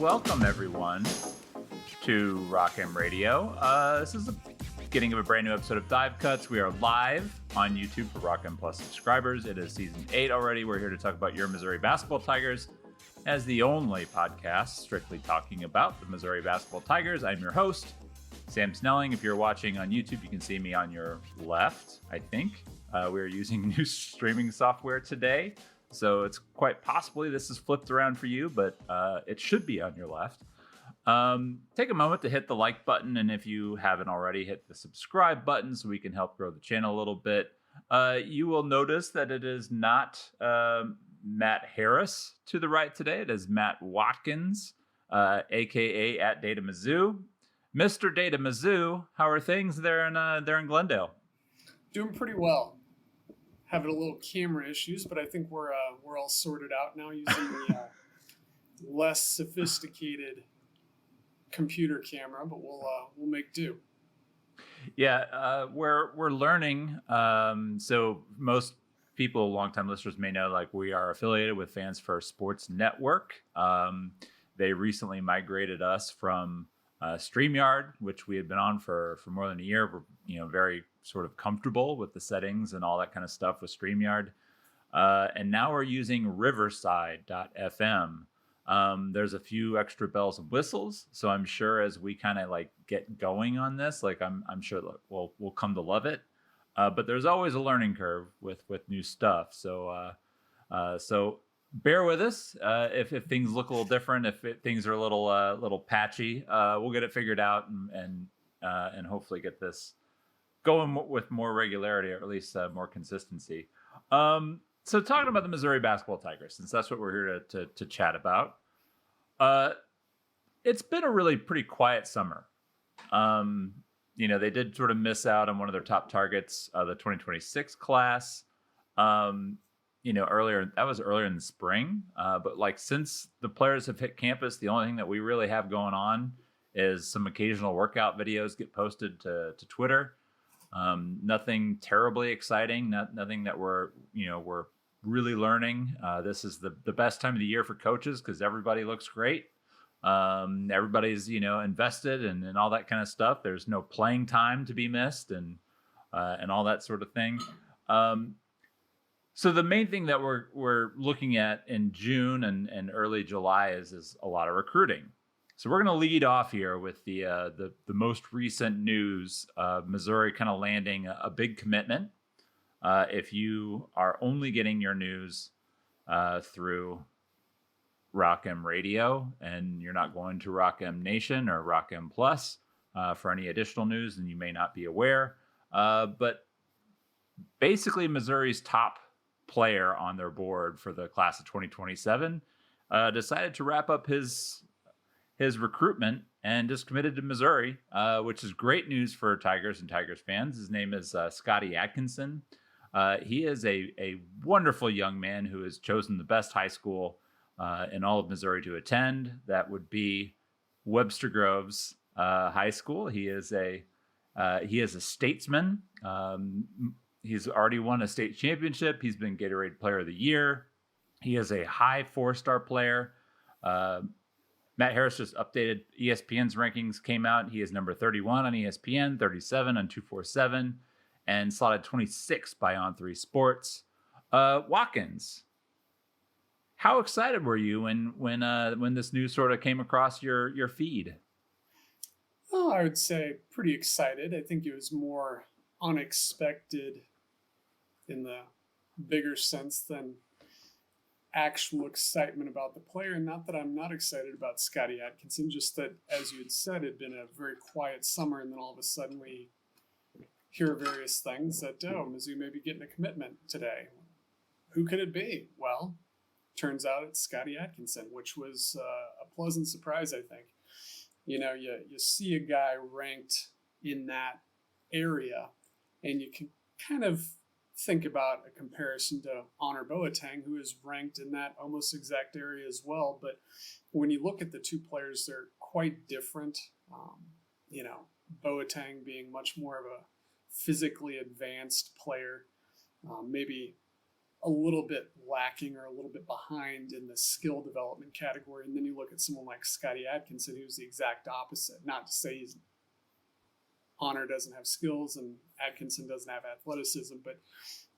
welcome everyone to Rock M Radio. This is the beginning of a brand new episode of Dive Cuts. We are live on YouTube for Rock M Plus subscribers. It is season 8 already. We're here to talk about your Missouri Basketball Tigers as the only podcast strictly talking about the Missouri Basketball Tigers. I'm your host, Sam Snelling. If you're watching on YouTube, you can see me on your left, I think. We're using new streaming software today, so it's quite possibly this is flipped around for you, but it should be on your left. Take a moment to hit the like button, and if you haven't already, hit the subscribe button so we can help grow the channel a little bit. You will notice that it is not Matt Harris to the right today. It is Matt Watkins, aka at Data Mizzou. Mr. Data Mizzou, how are things there in Glendale? Doing pretty well. Having a little camera issues, but I think we're all sorted out now using the less sophisticated computer camera, but we'll make do. Yeah, we're learning. So most people, longtime listeners, may know like we are affiliated with Fans First Sports Network. They recently migrated us from StreamYard, which we had been on for more than a year. We're very sort of comfortable with the settings and all that kind of stuff with StreamYard. And now we're using Riverside.fm. There's a few extra bells and whistles, so I'm sure as we kind of like get going on this, like I'm sure we'll come to love it. But there's always a learning curve with new stuff. So bear with us if things look a little different, if things are a little patchy. We'll get it figured out and hopefully get this going with more regularity, or at least more consistency. So talking about the Missouri Basketball Tigers, since that's what we're here to chat about. It's been a really pretty quiet summer. They did sort of miss out on one of their top targets, the 2026 class. Earlier in the spring. But like since the players have hit campus, the only thing that we really have going on is some occasional workout videos get posted to Twitter. Nothing terribly exciting, nothing that we're really learning. This is the best time of the year for coaches because everybody looks great. Everybody's, invested and all that kind of stuff. There's no playing time to be missed and all that sort of thing. So the main thing that we're looking at in June and early July is a lot of recruiting. So we're going to lead off here with the most recent news of Missouri kind of landing a big commitment. If you are only getting your news through Rock M Radio and you're not going to Rock M Nation or Rock M Plus for any additional news, then you may not be aware. But basically, Missouri's top player on their board for the class of 2027 decided to wrap up his recruitment and just committed to Missouri, which is great news for Tigers and Tigers fans. His name is Scottie Atkinson. He is a wonderful young man who has chosen the best high school in all of Missouri to attend. That would be Webster Groves High School. He is a statesman. He's already won a state championship. He's been Gatorade Player of the Year. He is a high 4-star player. Matt Harris just updated ESPN's rankings, came out. He is number 31 on ESPN, 37 on 247, and slotted 26 by On3 Sports. Watkins, how excited were you when this news sort of came across your feed? Oh, I would say pretty excited. I think it was more unexpected in the bigger sense than actual excitement about the player. And not that I'm not excited about Scottie Atkinson, just that, as you had said, it had been a very quiet summer, and then all of a sudden we hear various things that, Mizzou may be getting a commitment today. Who could it be? Well, turns out it's Scottie Atkinson, which was a pleasant surprise, I think. You see a guy ranked in that area, and you can kind of think about a comparison to Honor Boateng, who is ranked in that almost exact area as well. But when you look at the two players, they're quite different. Boateng being much more of a physically advanced player, maybe a little bit lacking or a little bit behind in the skill development category. And then you look at someone like Scottie Atkinson, who's the exact opposite. Not to say Honor doesn't have skills and Atkinson doesn't have athleticism, but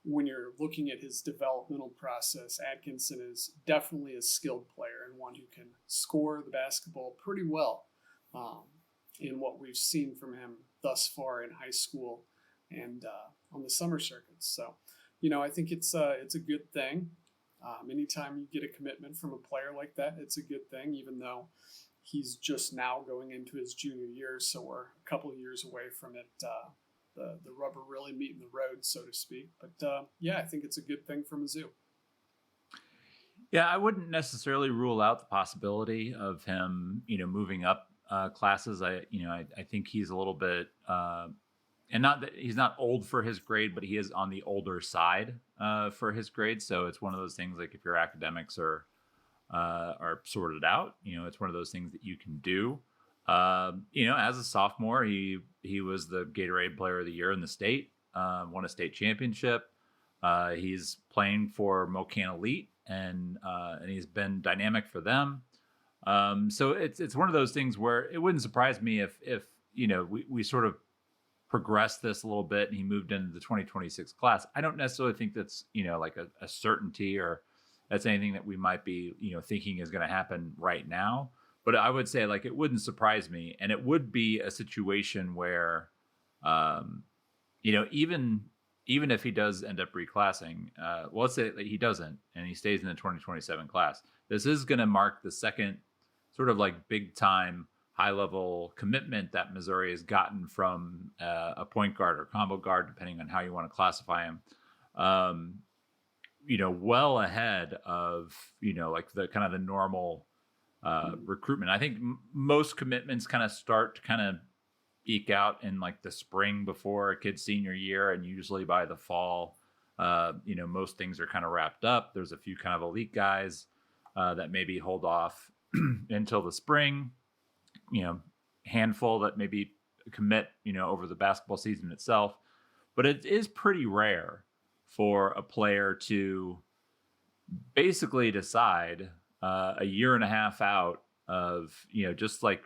when you're looking at his developmental process, Atkinson is definitely a skilled player and one who can score the basketball pretty well in what we've seen from him thus far in high school and on the summer circuits. So, I think it's a good thing. Anytime you get a commitment from a player like that, it's a good thing, even though he's just now going into his junior year, so we're a couple of years away from it, the rubber really meeting the road, so to speak. But I think it's a good thing for Mizzou. Yeah, I wouldn't necessarily rule out the possibility of him, moving up classes. I think he's a little bit, and not that he's not old for his grade, but he is on the older side for his grade. So it's one of those things like if your academics are sorted out, it's one of those things that you can do. As a sophomore, he was the Gatorade Player of the Year in the state, won a state championship. He's playing for Mocan Elite, and he's been dynamic for them. So it's one of those things where it wouldn't surprise me if we sort of progressed this a little bit and he moved into the 2026 class. I don't necessarily think that's like a certainty or that's anything that we might be thinking is going to happen right now. But I would say like it wouldn't surprise me, and it would be a situation where, even if he does end up reclassing, let's say that he doesn't and he stays in the 2027 class, this is going to mark the second sort of like big time high level commitment that Missouri has gotten from a point guard or combo guard, depending on how you want to classify him. Well ahead of like the kind of the normal recruitment. I think most commitments kind of start to kind of eke out in like the spring before a kid's senior year, and usually by the fall, most things are kind of wrapped up. There's a few kind of elite guys that maybe hold off until the spring. Handful that maybe commit over the basketball season itself, but it is pretty rare for a player to basically decide a year and a half out of just like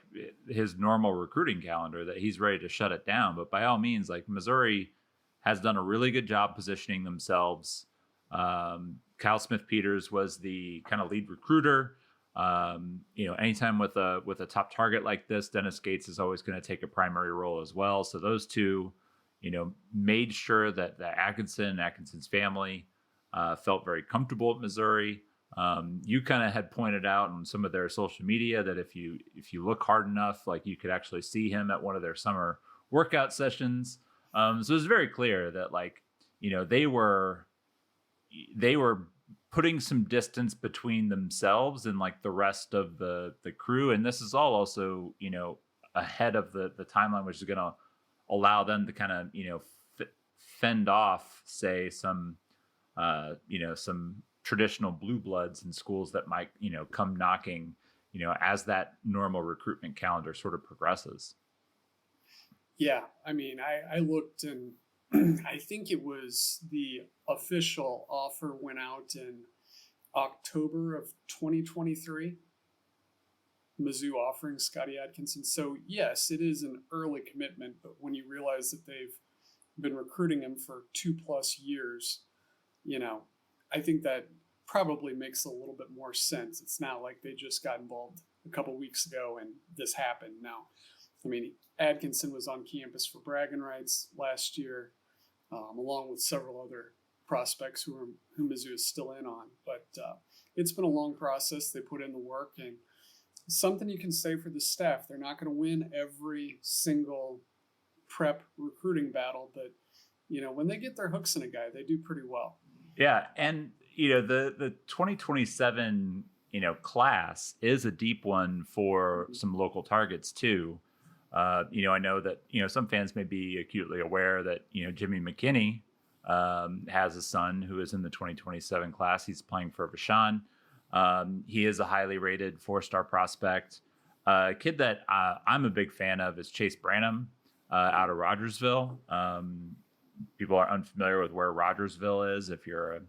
his normal recruiting calendar that he's ready to shut it down. But by all means, like Missouri has done a really good job positioning themselves. Kyle Smith-Peters was the kind of lead recruiter. Anytime with a top target like this, Dennis Gates is always going to take a primary role as well. So those two, made sure that Atkinson's family felt very comfortable at Missouri. You kind of had pointed out on some of their social media that if you look hard enough, like you could actually see him at one of their summer workout sessions. So it's very clear that like, they were putting some distance between themselves and like the rest of the crew. And this is all also, ahead of the timeline, which is going to allow them to kind of, fend off, say some traditional blue bloods in schools that might, come knocking, as that normal recruitment calendar sort of progresses. Yeah. I mean, I looked and I think it was the official offer went out in October of 2023. Mizzou offering Scottie Atkinson. So yes, it is an early commitment, but when you realize that they've been recruiting him for 2+ years, I think that probably makes a little bit more sense. It's not like they just got involved a couple weeks ago and this happened. No, I mean, Atkinson was on campus for bragging rights last year, along with several other prospects who Mizzou is still in on. But it's been a long process. They put in the work, and something you can say for the staff. They're not going to win every single prep recruiting battle, but when they get their hooks in a guy, they do pretty well. Yeah, and the 2027 class is a deep one for some local targets too. I know that some fans may be acutely aware that Jimmy McKinney has a son who is in the 2027 class. He's playing for Vashon. He is a highly rated 4-star prospect. A kid that I'm a big fan of is Chase Branham out of Rogersville. People are unfamiliar with where Rogersville is if you're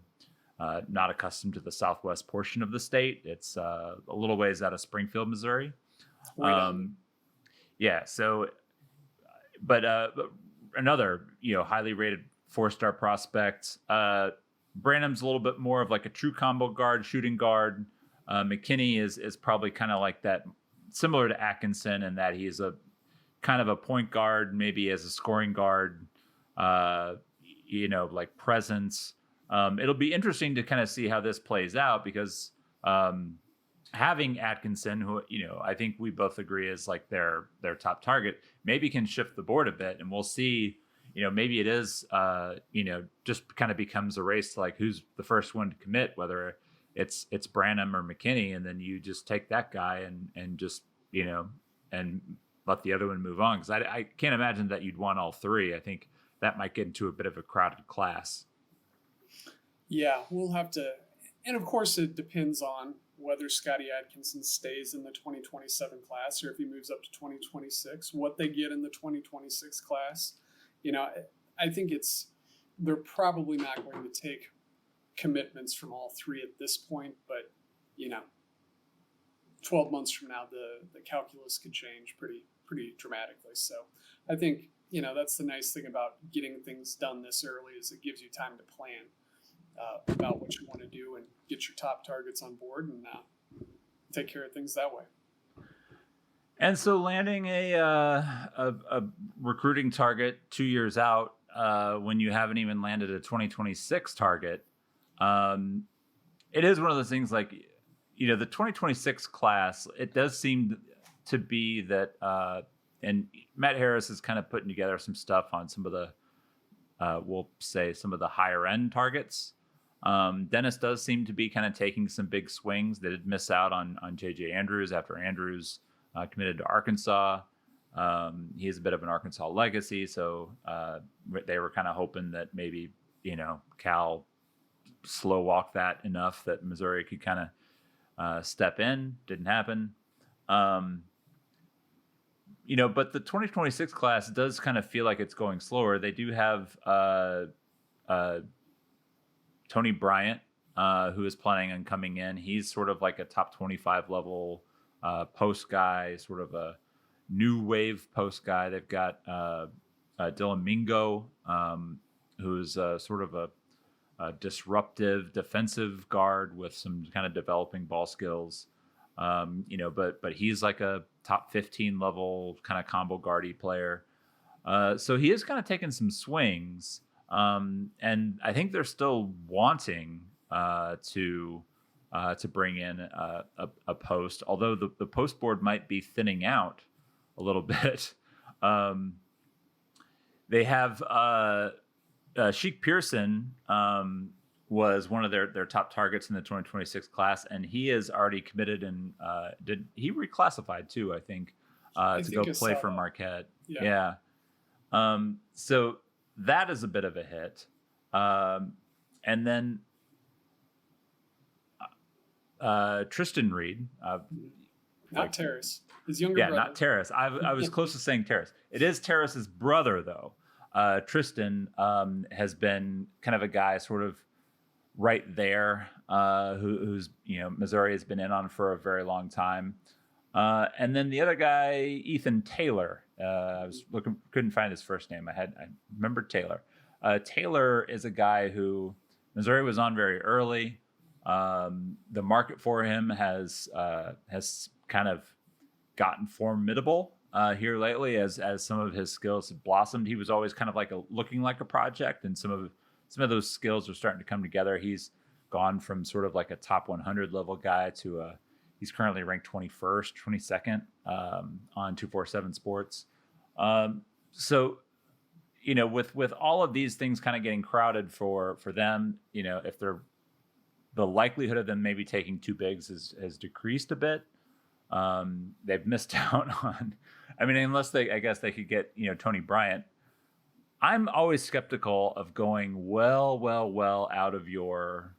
not accustomed to the southwest portion of the state. It's a little ways out of Springfield, Missouri. Right on. Yeah. So, but another, highly rated 4-star prospect. Branham's a little bit more of like a true combo guard, shooting guard. McKinney is probably kind of like that, similar to Atkinson, in that he's a kind of a point guard, maybe as a scoring guard, like presence. It'll be interesting to kind of see how this plays out, because having Atkinson, who, I think we both agree is like their top target, maybe can shift the board a bit, and we'll see. Maybe it is, just kind of becomes a race to like who's the first one to commit, whether it's Branham or McKinney, and then you just take that guy and just, and let the other one move on. Because I can't imagine that you'd want all three. I think that might get into a bit of a crowded class. Yeah, we'll have to, and of course it depends on whether Scottie Atkinson stays in the 2027 class or if he moves up to 2026, what they get in the 2026 class. I think they're probably not going to take commitments from all three at this point, but 12 months from now, the calculus could change pretty dramatically. So I think, that's the nice thing about getting things done this early, is it gives you time to plan about what you want to do and get your top targets on board and take care of things that way. And so landing a recruiting target 2 years out, when you haven't even landed a 2026 target, it is one of those things like, the 2026 class, it does seem to be that, and Matt Harris is kind of putting together some stuff on some of the, we'll say some of the higher end targets. Dennis does seem to be kind of taking some big swings. They did miss out on JJ Andrews after Andrews committed to Arkansas. He has a bit of an Arkansas legacy, so they were kind of hoping that maybe, Cal slow walk that enough that Missouri could kind of step in. Didn't happen. But the 2026 class does kind of feel like it's going slower. They do have Tony Bryant, who is planning on coming in. He's sort of like a top 25 level post guy, sort of a new wave post guy. They've got Dylan Mingo, who's sort of a disruptive defensive guard with some kind of developing ball skills. But he's like a top 15 level kind of combo guardy player. So he is kind of taking some swings. And I think they're still wanting to bring in a post, although the post board might be thinning out a little bit. They have Sheik Pearson was one of their top targets in the 2026 class, and he is already committed and he reclassified too, I think, to go play for Marquette. Yeah. So that is a bit of a hit. And then Tristan Reed. Not Terrace. His younger brother. Yeah, not Terrace. I was close to saying Terrace. It is Terrace's brother, though. Tristan has been kind of a guy sort of right there, who's Missouri has been in on for a very long time. And then the other guy, Ethan Taylor. I was looking, couldn't find his first name. I remembered Taylor. Taylor is a guy who Missouri was on very early. The market for him has kind of gotten formidable here lately as some of his skills have blossomed. He was always kind of like looking like a project, and some of those skills are starting to come together. He's gone from sort of like a top 100 level guy to he's currently ranked 21st, 22nd on 247 Sports. So, with all of these things kind of getting crowded for them, if they're, the likelihood of them maybe taking two bigs has decreased a bit. They've missed out on, unless I guess they could get, Tony Bryant. I'm always skeptical of going well out of your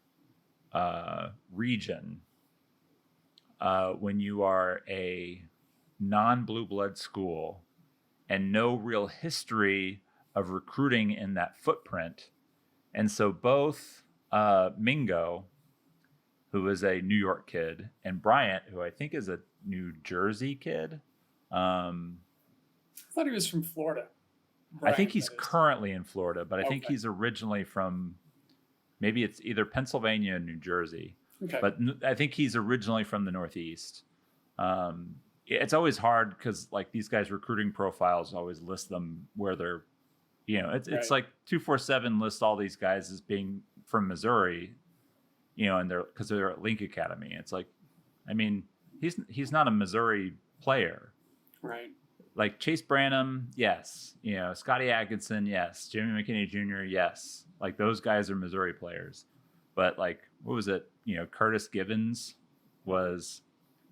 region when you are a non-blue blood school and no real history of recruiting in that footprint. And so both Mingo, who is a New York kid, and Bryant, who I think is a New Jersey kid. I thought he was from Florida. I think Bryant, he's that is. currently in Florida, but I think Okay. he's originally from, maybe it's either Pennsylvania or New Jersey. Okay. But I think he's originally from the Northeast. It's always hard because like these guys' recruiting profiles always list them where they're, it's Right. like 247 lists all these guys as being from Missouri, and because they're at Link Academy. It's like, I mean, he's not a Missouri player. Right. Like Chase Branham, yes. Scottie Atkinson, yes. Jimmy McKinney Jr., yes. Like those guys are Missouri players. But like, what was it? Curtis Givens was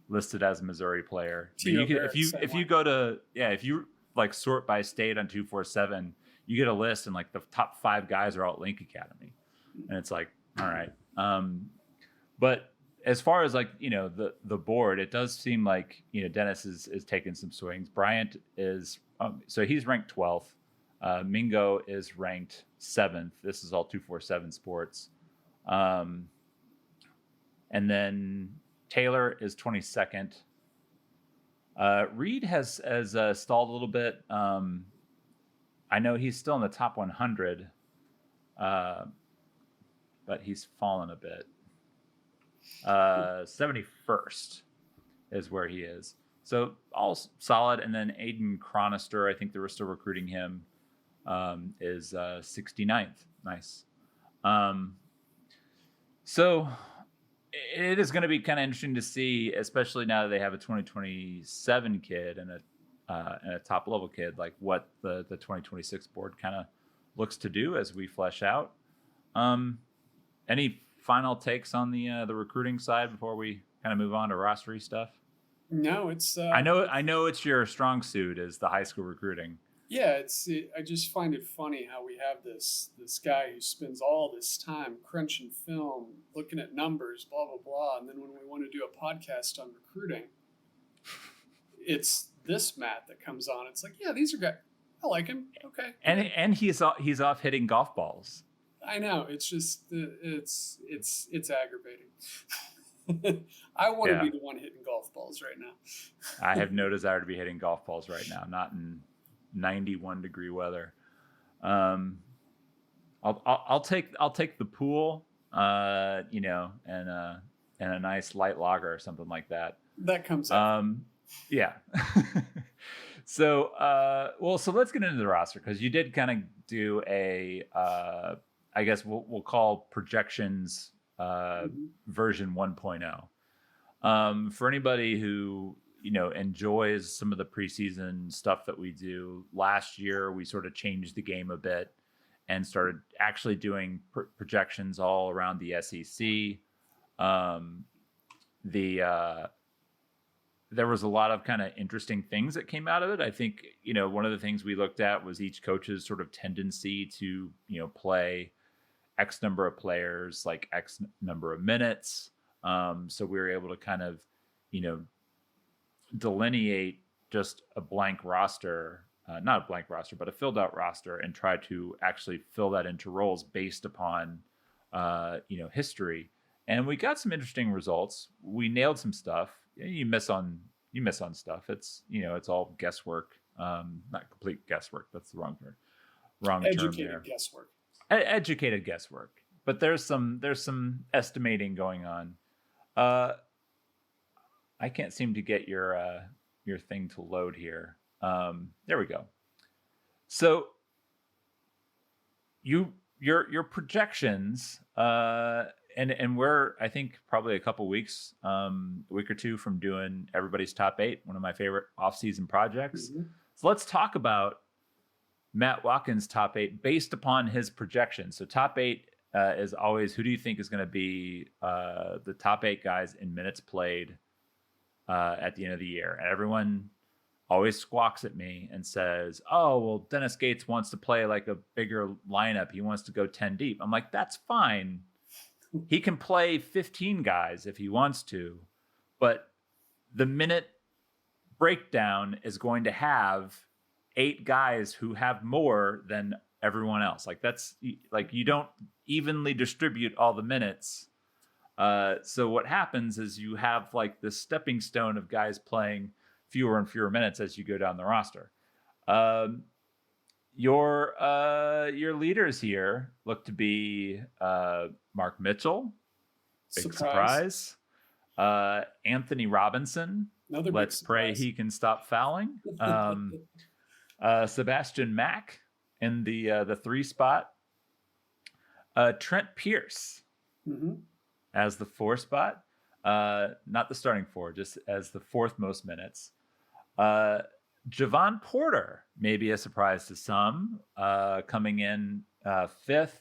listed as a Missouri player. But Tito you could, Barrett, same if you way. go to if you like sort by state on 247, you get a list and like the top 5 guys are all at Link Academy, and it's like, all right. But as far as like the board, it does seem like Dennis is taking some swings. Bryant is so he's ranked 12th. Mingo is ranked 7th. This is all 247 sports. And then Taylor is 22nd. Reed has stalled a little bit. I know he's still in the top 100, but he's fallen a bit. 71st is where he is. So all solid. And then Aiden Chronister, I think they were still recruiting him, is 69th. Nice. So it is going to be kind of interesting to see, especially now that they have a 2027 kid and a top level kid, like what the 2026 board kind of looks to do as we flesh out. Any final takes on the recruiting side before we kind of move on to rostery stuff? No, it's. I know it's your strong suit is the high school recruiting. Yeah, I just find it funny how we have this guy who spends all this time crunching film, looking at numbers, blah blah blah, and then when we want to do a podcast on recruiting, it's this Matt that comes on. It's like, yeah, these are guys. I like him. Okay. And he's off hitting golf balls. I know. It's just it's aggravating. I want to be the one hitting golf balls right now. I have no desire to be hitting golf balls right now. Not in 91 degree weather. I'll take the pool, and a nice light lager or something like that. That comes out. Yeah. So let's get into the roster because you did kind of do a, I guess we'll call projections version 1.0. For anybody who enjoys some of the preseason stuff that we do. Last year, we sort of changed the game a bit and started actually doing projections all around the SEC. There was a lot of kind of interesting things that came out of it. I think, one of the things we looked at was each coach's sort of tendency to, play X number of players, like X number of minutes. So we were able to kind of, delineate just a blank roster, not a blank roster, but a filled out roster, and try to actually fill that into roles based upon, history. And we got some interesting results. We nailed some stuff. You miss on stuff. It's, it's all guesswork. Not complete guesswork. That's the wrong term there. Guesswork. Educated guesswork. But there's some estimating going on. I can't seem to get your thing to load here. There we go. So your projections, and we're, I think, probably a couple weeks, a week or two from doing everybody's top 8, one of my favorite off-season projects. Mm-hmm. So let's talk about Matt Watkins' top 8 based upon his projections. So top 8 is always, who do you think is going to be the top 8 guys in minutes played at the end of the year? And everyone always squawks at me and says, oh, well, Dennis Gates wants to play like a bigger lineup. He wants to go 10 deep. I'm like, that's fine. He can play 15 guys if he wants to, but the minute breakdown is going to have 8 guys who have more than everyone else. Like that's like you don't evenly distribute all the minutes. So what happens is you have like this stepping stone of guys playing fewer and fewer minutes as you go down the roster. Your leaders here look to be Mark Mitchell, big surprise. Anthony Robinson, Another let's pray he can stop fouling. Sebastian Mack in the 3 spot. Trent Pierce as the 4 spot. Not the starting 4, just as the 4th most minutes. Javon Porter, maybe a surprise to some, coming in 5th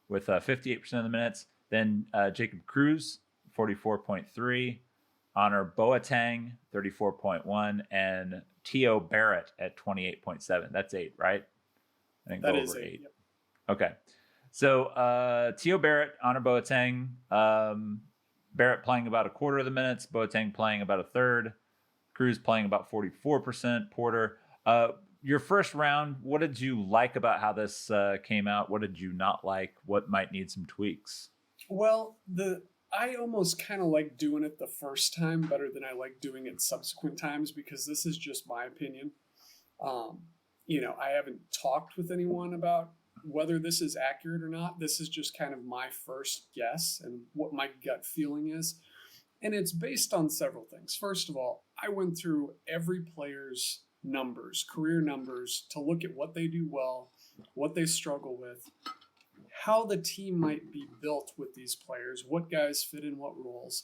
with 58% of the minutes. Then Jacob Cruz, 44.3. Honor Boateng, 34.1. And T.O. Barrett at 28.7. That's 8, right? I think that is 8. Yep. Okay. So T.O. Barrett, Honor Boateng. Barrett playing about a quarter of the minutes. Boateng playing about a third. Cruz playing about 44%. Porter, your first round, what did you like about how this came out? What did you not like? What might need some tweaks? Well, I almost kind of like doing it the first time better than I like doing it subsequent times, because this is just my opinion. I haven't talked with anyone about whether this is accurate or not. This is just kind of my first guess and what my gut feeling is. And it's based on several things. First of all, I went through every player's numbers, career numbers, to look at what they do well, what they struggle with, how the team might be built with these players, what guys fit in what roles.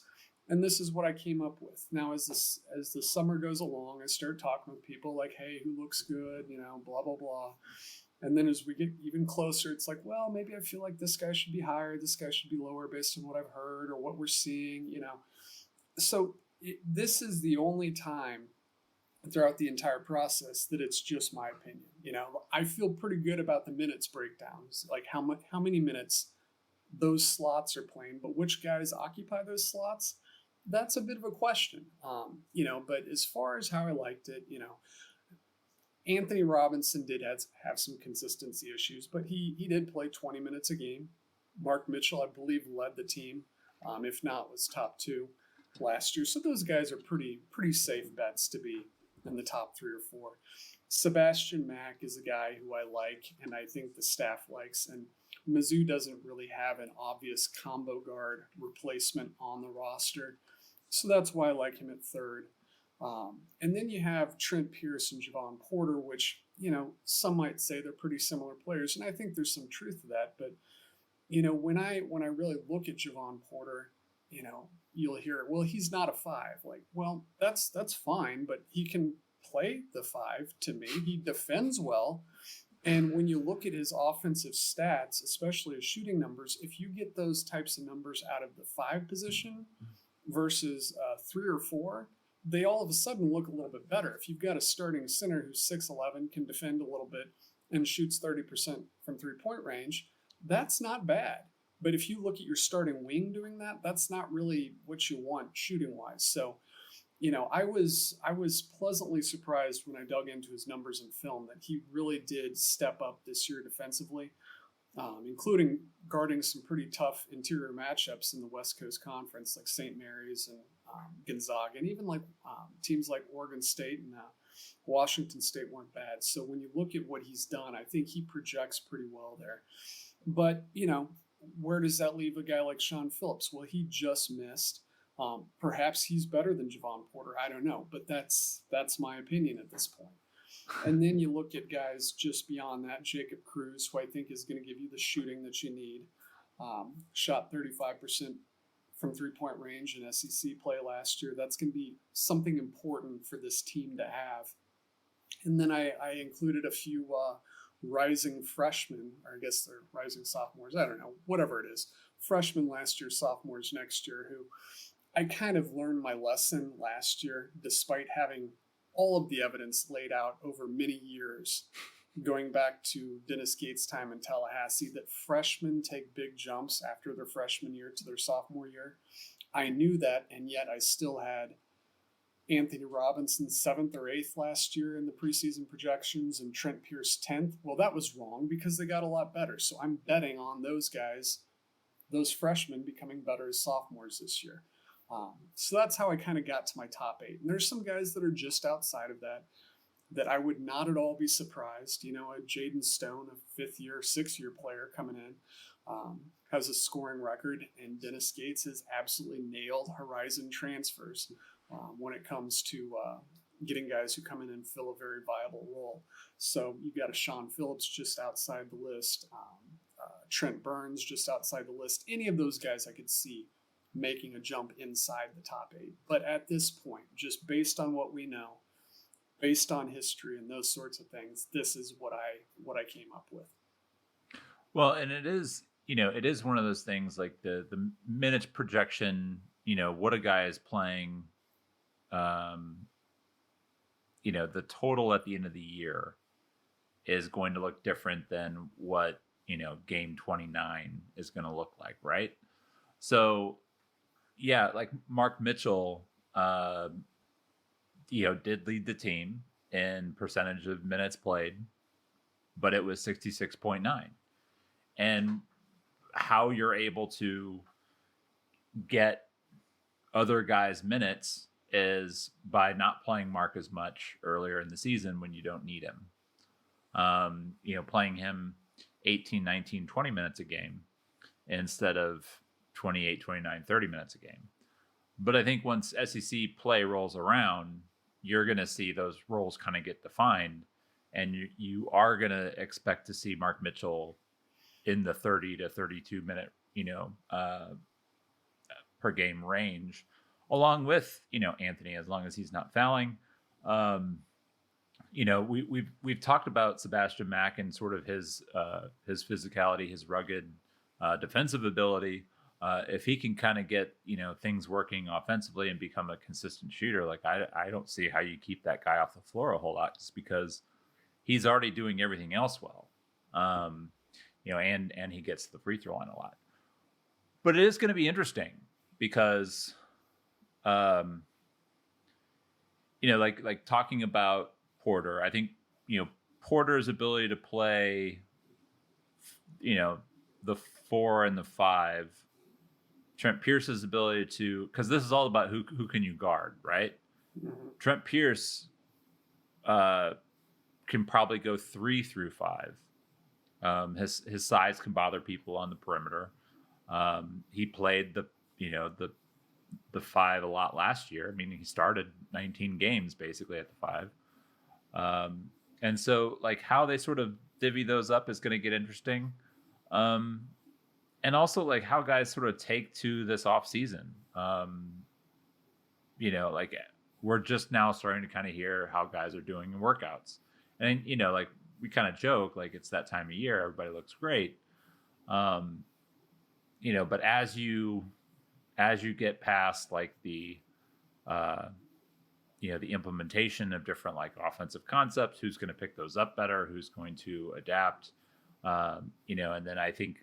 And this is what I came up with. Now, as the summer goes along, I start talking with people like, hey, who looks good, blah, blah, blah. And then as we get even closer, it's like, well, maybe I feel like this guy should be higher, this guy should be lower based on what I've heard or what we're seeing, So this is the only time throughout the entire process that it's just my opinion. I feel pretty good about the minutes breakdowns, like how many minutes those slots are playing, but which guys occupy those slots, that's a bit of a question. But as far as how I liked it, Anthony Robinson did have some consistency issues, but he did play 20 minutes a game. Mark Mitchell, I believe, led the team, if not was top 2 last year. So those guys are pretty safe bets to be in the top 3 or 4. Sebastian Mack is a guy who I like, and I think the staff likes. And Mizzou doesn't really have an obvious combo guard replacement on the roster, so that's why I like him at 3rd. And then you have Trent Pierce and Javon Porter, which, some might say they're pretty similar players, and I think there's some truth to that. But, when I really look at Javon Porter, you'll hear, well, he's not a 5. Like, well, that's fine, but he can play the 5 to me. He defends well. And when you look at his offensive stats, especially his shooting numbers, if you get those types of numbers out of the 5 position versus 3 or 4, they all of a sudden look a little bit better. If you've got a starting center who's 6'11", can defend a little bit, and shoots 30% from 3-point range, that's not bad. But if you look at your starting wing doing that, that's not really what you want shooting-wise. So, I was pleasantly surprised when I dug into his numbers in film that he really did step up this year defensively, including guarding some pretty tough interior matchups in the West Coast Conference, like St. Mary's and Gonzaga, and even like teams like Oregon State and Washington State weren't bad. So when you look at what he's done, I think he projects pretty well there. But, where does that leave a guy like Sean Phillips? Well, he just missed. Perhaps he's better than Javon Porter. I don't know, but that's my opinion at this point. And then you look at guys just beyond that. Jacob Cruz, who I think is going to give you the shooting that you need. Shot 35% from 3-point range in SEC play last year. That's going to be something important for this team to have. And then I included a few rising freshmen, or I guess they're rising sophomores. I don't know, whatever it is. Freshmen last year, sophomores next year, who I kind of learned my lesson last year, despite having all of the evidence laid out over many years, going back to Dennis Gates' time in Tallahassee, that freshmen take big jumps after their freshman year to their sophomore year. I knew that, and yet I still had Anthony Robinson 7th or 8th last year in the preseason projections and Trent Pierce 10th. Well, that was wrong because they got a lot better. So I'm betting on those guys, those freshmen, becoming better as sophomores this year. So that's how I kind of got to my top 8. And there's some guys that are just outside of that I would not at all be surprised. You know, a Jaden Stone, a 5th year, 6th year player coming in, has a scoring record, and Dennis Gates has absolutely nailed Horizon transfers when it comes to getting guys who come in and fill a very viable role. So you've got a Sean Phillips just outside the list, Trent Burns just outside the list. Any of those guys I could see making a jump inside the top 8. But at this point, just based on what we know, based on history and those sorts of things, this is what I came up with. Well, and it is, you know, it is one of those things like the minutes projection, you know, what a guy is playing, you know, the total at the end of the year is going to look different than what, you know, game 29 is going to look like, right? So, yeah, like Mark Mitchell, you know, did lead the team in percentage of minutes played, but it was 66.9. And how you're able to get other guys minutes is by not playing Mark as much earlier in the season when you don't need him. You know, playing him 18, 19, 20 minutes a game instead of 28, 29, 30 minutes a game. But I think once SEC play rolls around, you're going to see those roles kind of get defined, and you are going to expect to see Mark Mitchell in the 30 to 32 minute, you know, per game range, along with, you know, Anthony, as long as he's not fouling. You know, we've talked about Sebastian Mack and sort of his physicality, his rugged defensive ability. If he can kind of get, you know, things working offensively and become a consistent shooter, like I don't see how you keep that guy off the floor a whole lot, just because he's already doing everything else well. You know, and he gets the free throw line a lot. But it is going to be interesting because, you know, like talking about Porter, I think, you know, Porter's ability to play, you know, the 4 and the 5, Trent Pierce's ability to, because this is all about who can you guard, right? Mm-hmm. Trent Pierce can probably go 3 through 5. His size can bother people on the perimeter. He played the 5 a lot last year. I mean, he started 19 games basically at the 5. And so like how they sort of divvy those up is going to get interesting. And also like how guys sort of take to this off season. You know, like we're just now starting to kind of hear how guys are doing in workouts. And, you know, like we kind of joke, like it's that time of year, everybody looks great. You know, but as you get past like the, you know, the implementation of different like offensive concepts, who's going to pick those up better, who's going to adapt, you know, and then I think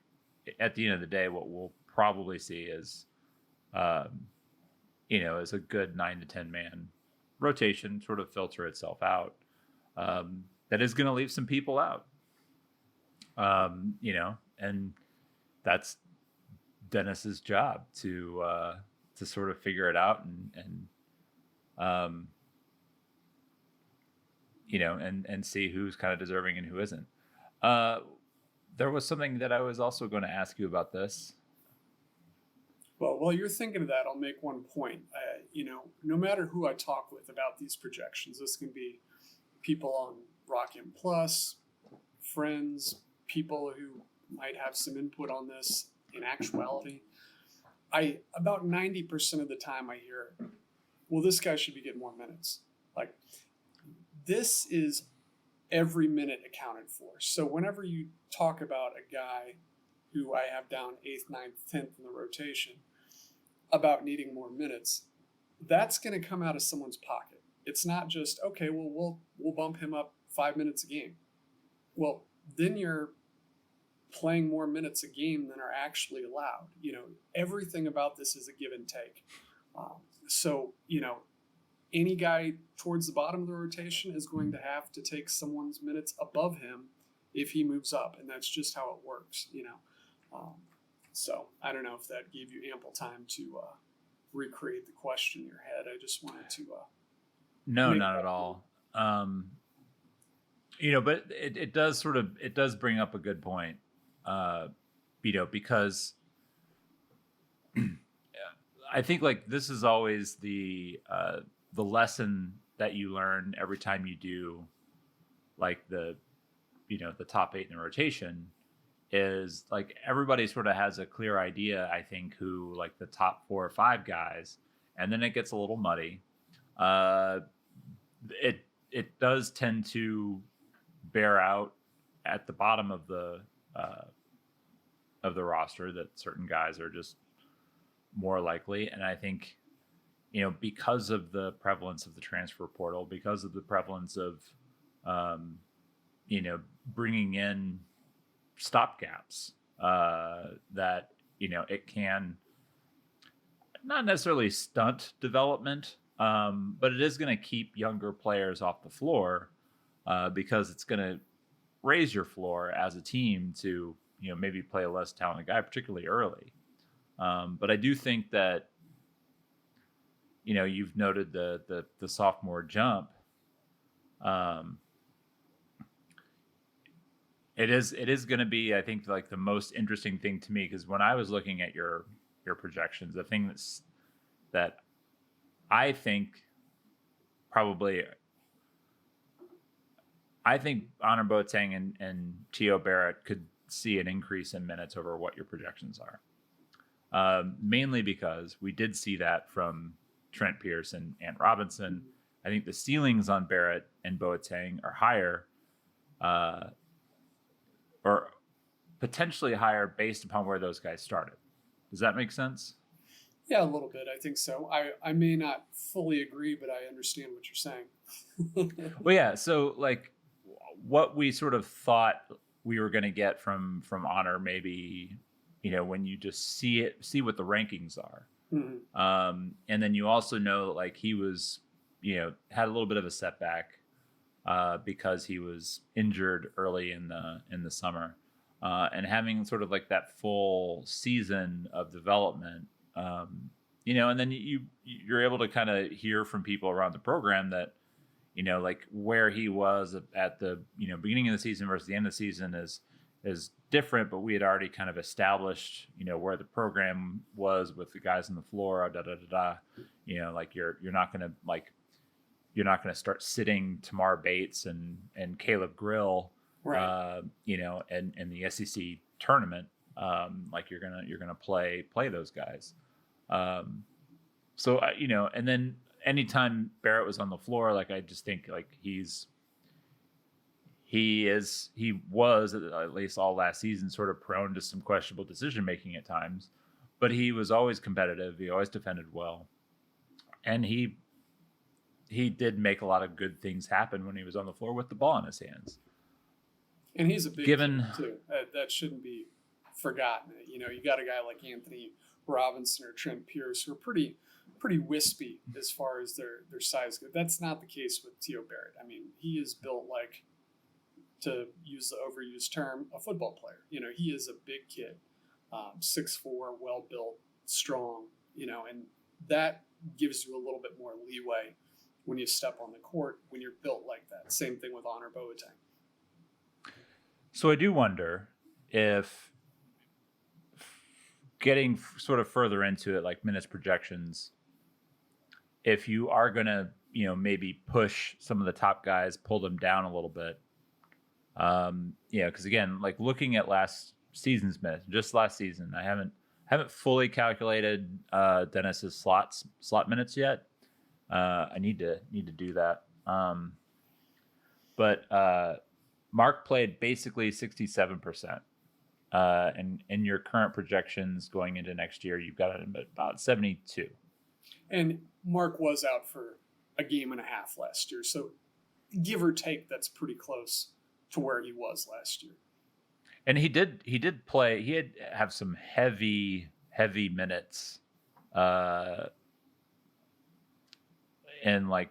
at the end of the day, what we'll probably see is, you know, is a good 9 to 10 man rotation sort of filter itself out. That is going to leave some people out, you know, and that's Dennis's job to sort of figure it out and you know, and see who's kind of deserving and who isn't. There was something that I was also going to ask you about this. Well, while you're thinking of that, I'll make one point. You know, no matter who I talk with about these projections, this can be people on Rock M Plus, friends, people who might have some input on this in actuality. About 90% of the time I hear, well, this guy should be getting more minutes. Like, this is every minute accounted for. So whenever you talk about a guy who I have down 8th, 9th, 10th in the rotation about needing more minutes, that's going to come out of someone's pocket. It's not just, okay, well, we'll bump him up 5 minutes a game. Well, then you're playing more minutes a game than are actually allowed. You know, everything about this is a give and take. So, you know, any guy towards the bottom of the rotation is going to have to take someone's minutes above him if he moves up, and that's just how it works, So I don't know if that gave you ample time to recreate the question in your head. I just wanted to. No, not at all. But it does bring up a good point, because I think like this is always the lesson that you learn every time you do like the top 8 in the rotation is like everybody sort of has a clear idea, I think, who like the top 4 or 5 guys, and then it gets a little muddy. It does tend to bear out at the bottom of the roster that certain guys are just more likely. And I think, because of the prevalence of the transfer portal, because of the prevalence of, bringing in stopgaps, that, it can not necessarily stunt development, but it is going to keep younger players off the floor, because it's going to raise your floor as a team to, maybe play a less talented guy, particularly early. But I do think that, you've noted the sophomore jump. It is going to be, I think, like the most interesting thing to me, because when I was looking at your projections, the thing that I think Honor Boateng and Tio Barrett could see an increase in minutes over what your projections are. Mainly because we did see that from Trent Pierce and Robinson. I think the ceilings on Barrett and Boateng are higher, or potentially higher based upon where those guys started. Does that make sense? Yeah, a little bit. I think so. I may not fully agree, but I understand what you're saying. Well, yeah. So like what we sort of thought we were going to get from Honor, maybe, when you just see what the rankings are. Mm-hmm. And then you also know like he was, had a little bit of a setback, because he was injured early in the summer, and having sort of like that full season of development, and then you're able to kind of hear from people around the program that, like where he was at the, beginning of the season versus the end of the season is different, but we had already kind of established, where the program was with the guys on the floor, like you're not going to start sitting Tamar Bates and Caleb Grill, right. And the SEC tournament, like you're gonna play those guys. So and then anytime Barrett was on the floor, like I just think like he was at least all last season sort of prone to some questionable decision making at times, but he was always competitive. He always defended well, and he did make a lot of good things happen when he was on the floor with the ball in his hands. And he's a big kid too. That shouldn't be forgotten. You got a guy like Anthony Robinson or Trent Pierce who are pretty wispy as far as their size goes. That's not the case with Tio Barrett. I mean, he is built like, to use the overused term, a football player. He is a big kid, 6'4", well-built, strong, and that gives you a little bit more leeway when you step on the court when you're built like that. Same thing with Honor Boateng. So I do wonder if getting sort of further into it, like minutes projections, if you are going to, maybe push some of the top guys, pull them down a little bit. Because again, like looking at last season's minutes, just last season, I haven't fully calculated Dennis's slot minutes yet. I need to do that. But Mark played basically 67%. And in your current projections going into next year, you've got it about 72. And Mark was out for a game and a half last year. So give or take, that's pretty close to where he was last year. And he did play. He have some heavy minutes in like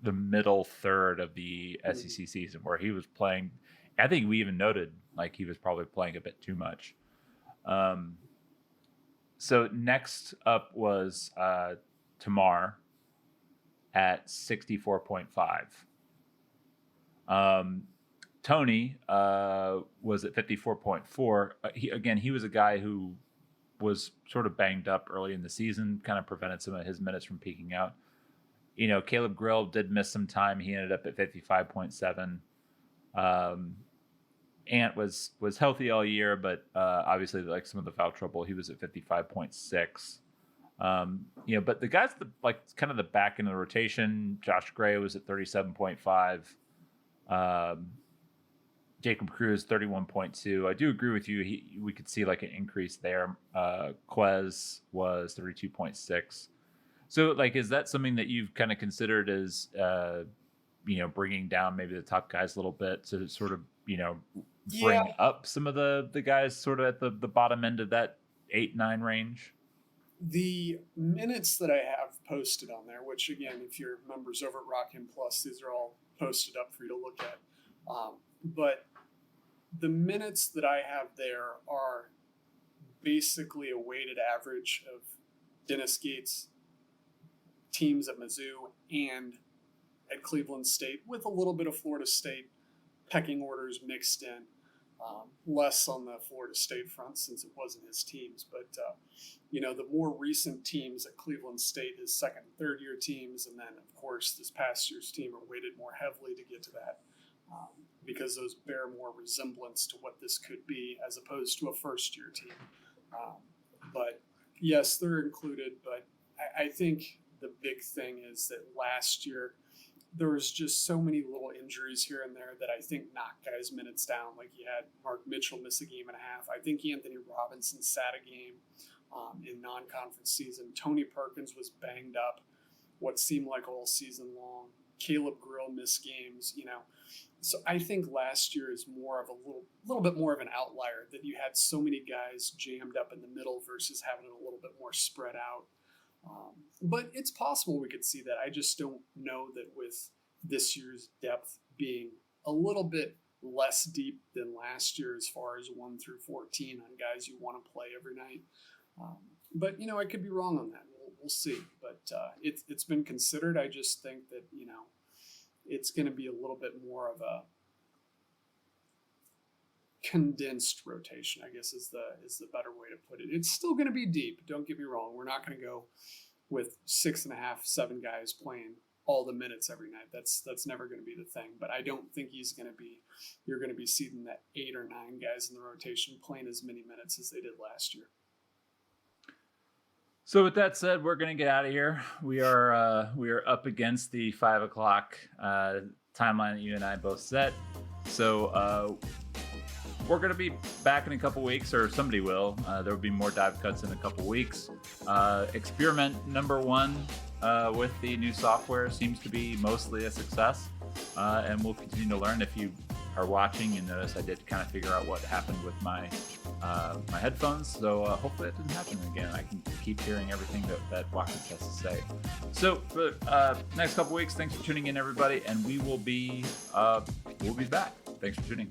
the middle third of the SEC season where he was playing. I think we even noted like he was probably playing a bit too much. So next up was Tamar at 64.5. Tony was at 54.4. He was a guy who was sort of banged up early in the season, kind of prevented some of his minutes from peaking out. Caleb Grill did miss some time. He ended up at 55.7. Ant was healthy all year, but obviously, like some of the foul trouble, he was at 55.6. But the guys like kind of the back end of the rotation, Josh Gray was at 37.5. Jacob Cruz 31.2. I do agree with you. We could see like an increase there. Quez was 32.6. So like, is that something that you've kind of considered as, bringing down maybe the top guys a little bit to sort of, bring up some of the guys sort of at the bottom end of that 8-9 range? The minutes that I have posted on there, which again, if you're members over at Rock M Plus, these are all posted up for you to look at. But the minutes that I have there are basically a weighted average of Dennis Gates' teams at Mizzou and at Cleveland State, with a little bit of Florida State pecking orders mixed in. Less on the Florida State front since it wasn't his teams. But, the more recent teams at Cleveland State, his second and third year teams, and then, of course, this past year's team are weighted more heavily to get to that. Because those bear more resemblance to what this could be as opposed to a first-year team. But yes, they're included. But I think the big thing is that last year there was just so many little injuries here and there that I think knocked guys' minutes down. Like you had Mark Mitchell miss a game and a half. I think Anthony Robinson sat a game in non-conference season. Tony Perkins was banged up what seemed like all season long. Caleb Grill missed games, So I think last year is more of a little bit more of an outlier, that you had so many guys jammed up in the middle versus having it a little bit more spread out. But it's possible we could see that. I just don't know that with this year's depth being a little bit less deep than last year as far as 1 through 14 on guys you want to play every night. But, I could be wrong on that. We'll see. But it's been considered. I just think that, it's going to be a little bit more of a condensed rotation, I guess is the better way to put it. It's still going to be deep. Don't get me wrong. We're not going to go with 6.5, 7 guys playing all the minutes every night. That's never going to be the thing. But I don't think you're going to be seeing that 8 or 9 guys in the rotation playing as many minutes as they did last year. So with that said, we're going to get out of here. We are up against the 5 o'clock timeline that you and I both set. So we're going to be back in a couple weeks, or somebody will. There will be more dive cuts in a couple weeks. Experiment number 1 with the new software seems to be mostly a success, and we'll continue to learn. If you are watching, you notice I did kind of figure out what happened with my headphones, so hopefully that doesn't happen again. I can keep hearing everything that Watkins has to say. So for next couple weeks, thanks for tuning in, everybody, and we'll be back. Thanks for tuning.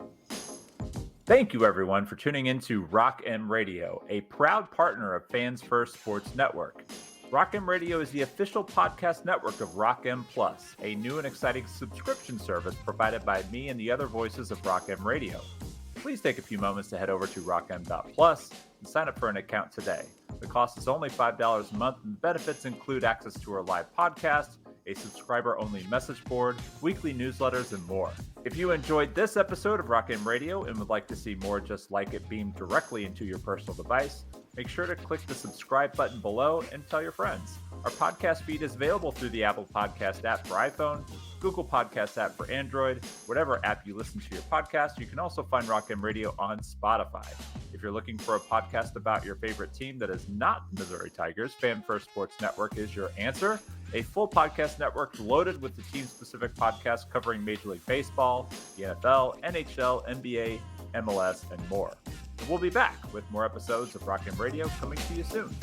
Thank you, everyone, for tuning in to Rock M Radio, a proud partner of Fans First Sports Network. Rock M Radio is the official podcast network of Rock M Plus, a new and exciting subscription service provided by me and the other voices of Rock M Radio. Please take a few moments to head over to rockm.plus and sign up for an account today. The cost is only $5 a month, and the benefits include access to our live podcast, a subscriber-only message board, weekly newsletters, and more. If you enjoyed this episode of Rock M Radio and would like to see more just like it beamed directly into your personal device, make sure to click the subscribe button below and tell your friends. Our podcast feed is available through the Apple Podcast app for iPhone, Google Podcast app for Android, whatever app you listen to your podcast. You can also find Rock M Radio on Spotify. If you're looking for a podcast about your favorite team that is not the Missouri Tigers, Fan First Sports Network is your answer. A full podcast network loaded with the team-specific podcasts covering Major League Baseball, the NFL, NHL, NBA, MLS, and more. And we'll be back with more episodes of Rock M Radio coming to you soon.